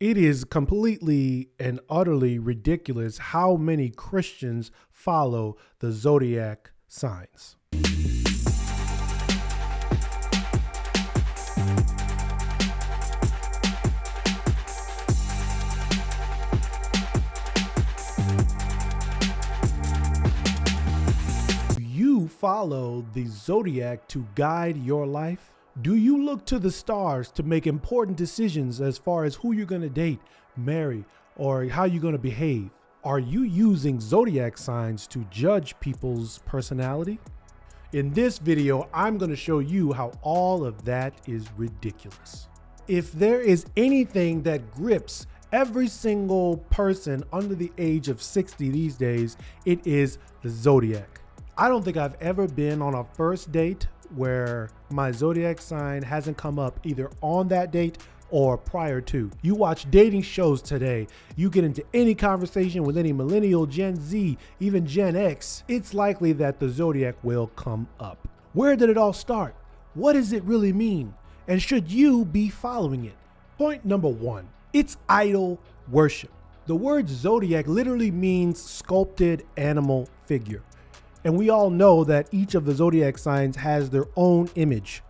It is completely and utterly ridiculous how many Christians follow the Zodiac signs. Do you follow the Zodiac to guide your life? Do you look to the stars to make important decisions as far as who you're going to date, marry, or how you're going to behave? Are you using zodiac signs to judge people's personality? In this video, I'm going to show you how all of that is ridiculous. If there is anything that grips every single person under the age of 60 these days, it is the zodiac. I don't think I've ever been on a first date where my zodiac sign hasn't come up either on that date or prior to. You watch dating shows today, you get into any conversation with any millennial, Gen Z, even Gen X, it's likely that the zodiac will come up. Where did it all start? What does it really mean? And should you be following it? Point number one, it's idol worship. The word zodiac literally means sculpted animal figure. And we all know that each of the zodiac signs has their own image.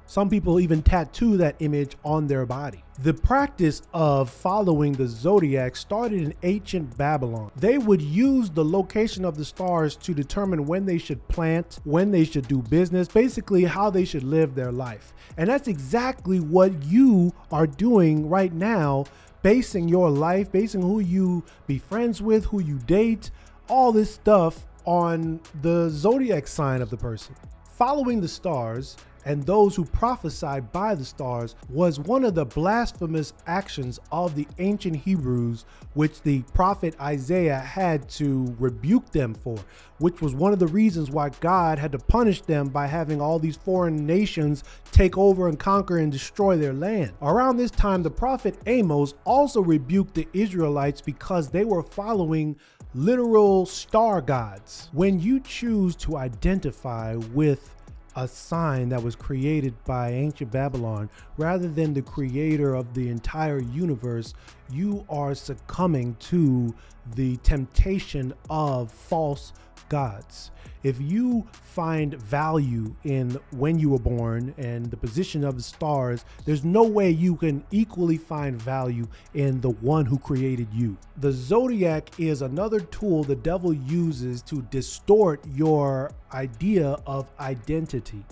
Some people even tattoo that image on their body. The practice of following the zodiac started in ancient Babylon. They would use the location of the stars to determine when they should plant, when they should do business, basically how they should live their life. And that's exactly what you are doing right now, basing your life, basing who you be friends with, who you date, all this stuff on the zodiac sign of the person. Following the stars and those who prophesied by the stars was one of the blasphemous actions of the ancient Hebrews, which the prophet Isaiah had to rebuke them for, which was one of the reasons why God had to punish them by having all these foreign nations take over and conquer and destroy their land. Around this time, the prophet Amos also rebuked the Israelites because they were following literal star gods. When you choose to identify with a sign that was created by ancient Babylon rather than the creator of the entire universe, you are succumbing to the temptation of false gods. If you find value in when you were born and the position of the stars, there's no way you can equally find value in the one who created you. The zodiac is another tool the devil uses to distort your idea of identity.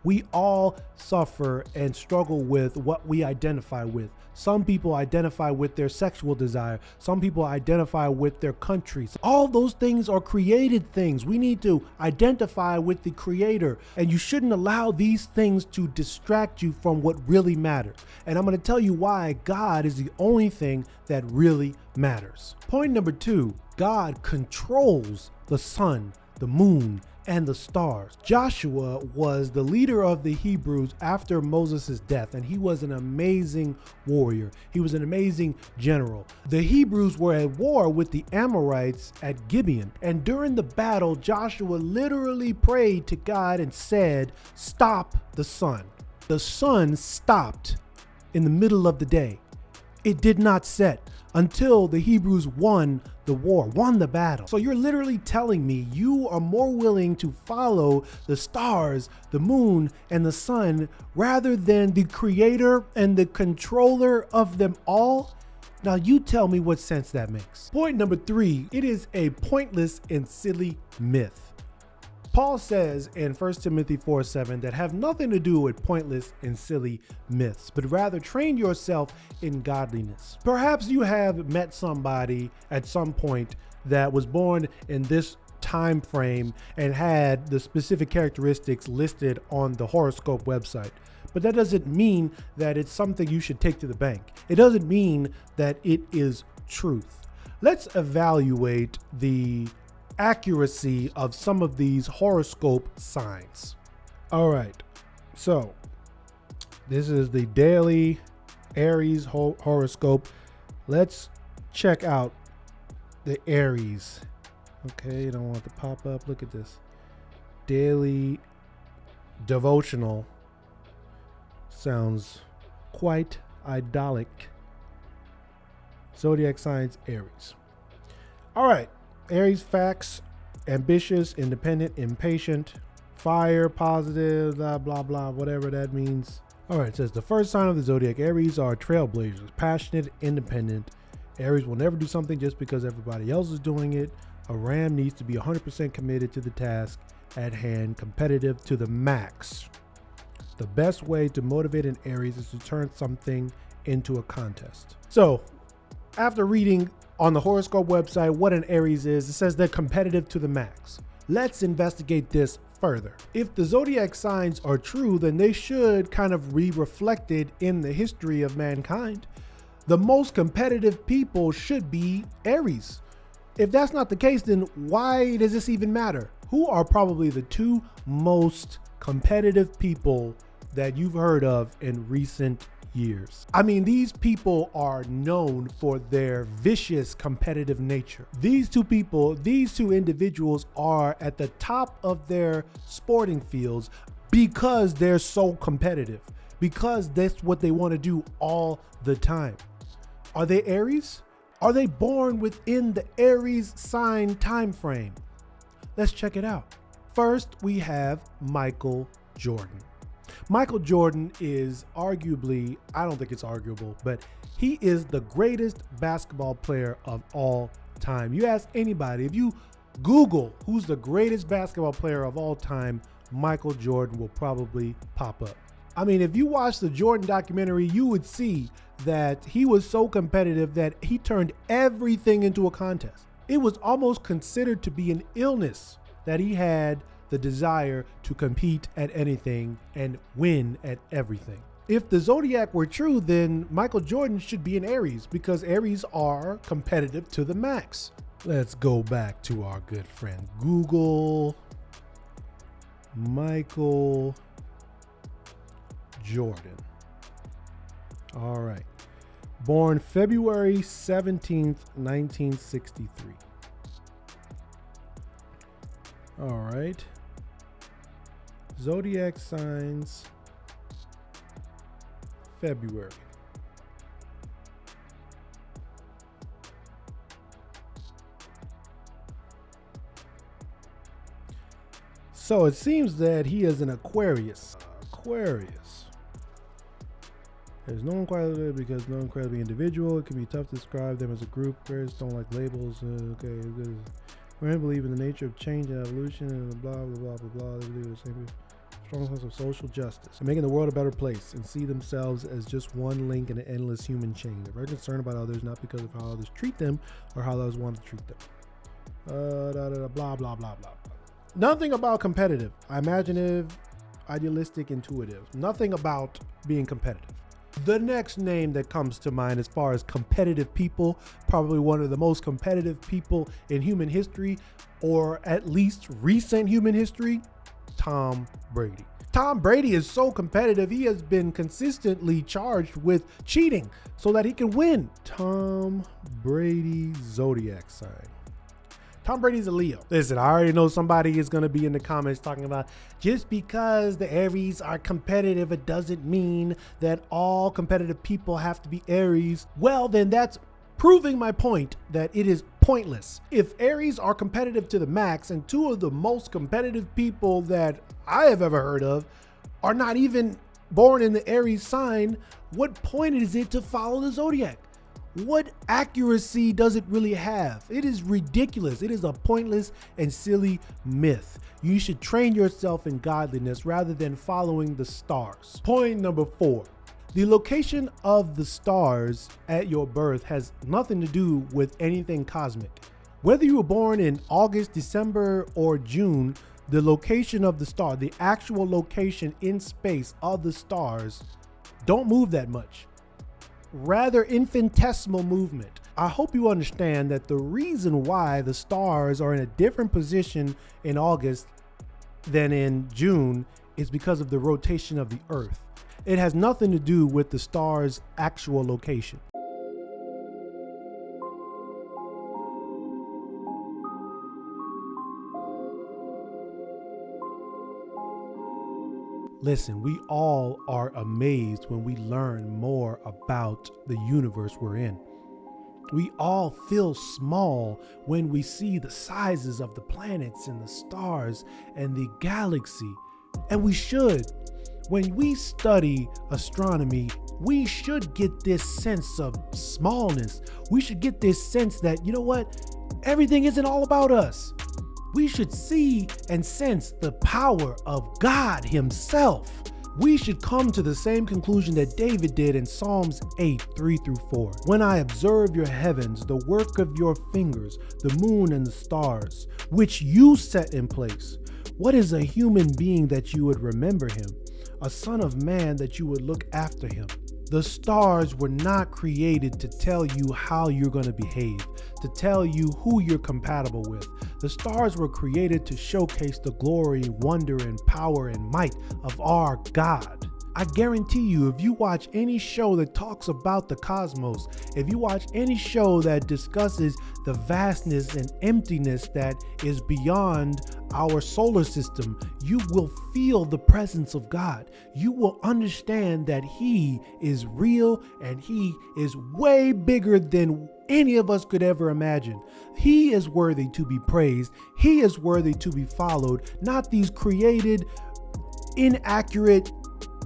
We all suffer and struggle with what we identify with. Some people identify with their sexual desire. Some people identify with their countries. All those things are created things. We need to identify with the creator, and you shouldn't allow these things to distract you from what really matters. And I'm going to tell you why God is the only thing that really matters. Point number two, God controls the sun, the moon, and the stars. Joshua was the leader of the Hebrews after Moses' death, and he was an amazing warrior. He was an amazing general. The Hebrews were at war with the Amorites at Gibeon, and during the battle, Joshua literally prayed to God and said, "Stop the sun." The sun stopped in the middle of the day. It did not set until the Hebrews won the war, won the battle. So you're literally telling me you are more willing to follow the stars, the moon, and the sun rather than the creator and the controller of them all? Now you tell me what sense that makes. Point number three, it is a pointless and silly myth. Paul says in 1 Timothy 4:7 that have nothing to do with pointless and silly myths, but rather train yourself in godliness. Perhaps you have met somebody at some point that was born in this time frame and had the specific characteristics listed on the horoscope website. But that doesn't mean that it's something you should take to the bank. It doesn't mean that it is truth. Let's evaluate the accuracy of some of these horoscope signs. All right, so this is the daily Aries horoscope. Let's check out the Aries. Okay, you don't want it to pop up. Look at this. Daily devotional. Sounds quite idyllic. Zodiac signs, Aries. All right, Aries facts: ambitious, independent, impatient, fire, positive, blah, blah, blah, whatever that means. All right, it says the first sign of the Zodiac, Aries, are trailblazers, passionate, independent. Aries will never do something just because everybody else is doing it. A ram needs to be 100% committed to the task at hand, competitive to the max. The best way to motivate an Aries is to turn something into a contest. So, after reading on the horoscope website what an Aries is, it says they're competitive to the max. Let's investigate this further. If the zodiac signs are true, then they should kind of be reflected in the history of mankind. The most competitive people should be Aries. If that's not the case, then why does this even matter? Who are probably the two most competitive people that you've heard of in recent years? I mean, these people are known for their vicious competitive nature. These two individuals are at the top of their sporting fields because they're so competitive, because that's what they want to do all the time. Are they Aries? Are they born within the Aries sign time frame? Let's check it out. First, we have Michael Jordan. Michael Jordan is arguably, I don't think it's arguable, but he is the greatest basketball player of all time. You ask anybody, if you Google who's the greatest basketball player of all time, Michael Jordan will probably pop up. I mean, if you watch the Jordan documentary, you would see that he was so competitive that he turned everything into a contest. It was almost considered to be an illness that he had the desire to compete at anything and win at everything. If the zodiac were true, then Michael Jordan should be an Aries because Aries are competitive to the max. Let's go back to our good friend Google. Michael Jordan. All right. Born February 17th, 1963. All right. Zodiac signs, February. So it seems that he is an Aquarius. There's no incredibly because no incredibly individual. It can be tough to describe them as a group. Aquarius don't like labels. Okay, good. We're believe in the nature of change and evolution and blah, blah, blah, blah, blah. They believe the same strong sense of social justice and making the world a better place and see themselves as just one link in an endless human chain. They're very concerned about others, not because of how others treat them or how others want to treat them. Blah, blah, blah, blah, blah. Nothing about competitive, imaginative, idealistic, intuitive. Nothing about being competitive. The next name that comes to mind as far as competitive people, probably one of the most competitive people in human history, or at least recent human history, Tom Brady. Tom Brady is so competitive, he has been consistently charged with cheating so that he can win. Tom Brady zodiac sign. Tom Brady's a Leo. Listen, I already know somebody is going to be in the comments talking about just because the Aries are competitive, it doesn't mean that all competitive people have to be Aries. Well, then that's proving my point that it is pointless. If Aries are competitive to the max and two of the most competitive people that I have ever heard of are not even born in the Aries sign, what point is it to follow the zodiac? What accuracy does it really have? It is ridiculous. It is a pointless and silly myth. You should train yourself in godliness rather than following the stars. Point number 4. The location of the stars at your birth has nothing to do with anything cosmic. Whether you were born in August, December, or June, the location of the star, the actual location in space of the stars, don't move that much. Rather infinitesimal movement. I hope you understand that the reason why the stars are in a different position in August than in June is because of the rotation of the Earth. It has nothing to do with the star's actual location. Listen, we all are amazed when we learn more about the universe we're in. We all feel small when we see the sizes of the planets and the stars and the galaxy. And we should. When we study astronomy, we should get this sense of smallness. We should get this sense that, you know what? Everything isn't all about us. We should see and sense the power of God Himself. We should come to the same conclusion that David did in Psalms 8, 3-4. When I observe your heavens, the work of your fingers, the moon and the stars, which you set in place. What is a human being that you would remember him? A son of man that you would look after him? The stars were not created to tell you how you're going to behave, to tell you who you're compatible with. The stars were created to showcase the glory, wonder, and power and might of our God. I guarantee you, if you watch any show that talks about the cosmos, if you watch any show that discusses the vastness and emptiness that is beyond our solar system, you will feel the presence of God. You will understand that He is real and He is way bigger than any of us could ever imagine. He is worthy to be praised. He is worthy to be followed, not these created, inaccurate,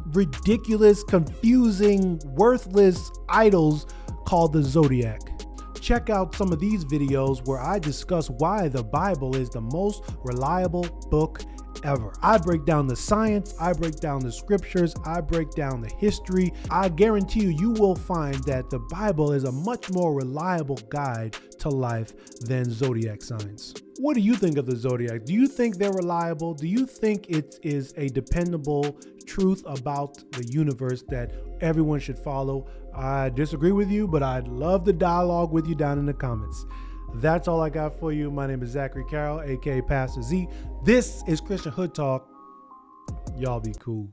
ridiculous, confusing, worthless idols called the Zodiac. Check out some of these videos where I discuss why the Bible is the most reliable book ever. I break down the science, I break down the scriptures, I break down the history. I guarantee you, you will find that the Bible is a much more reliable guide to life than zodiac signs. What do you think of the Zodiac? Do you think they're reliable? Do you think it is a dependable truth about the universe that everyone should follow? I disagree with you, but I'd love to dialogue with you down in the comments. That's all I got for you. My name is Zachary Carroll, aka Pastor Z. This is Christian Hood Talk. Y'all be cool.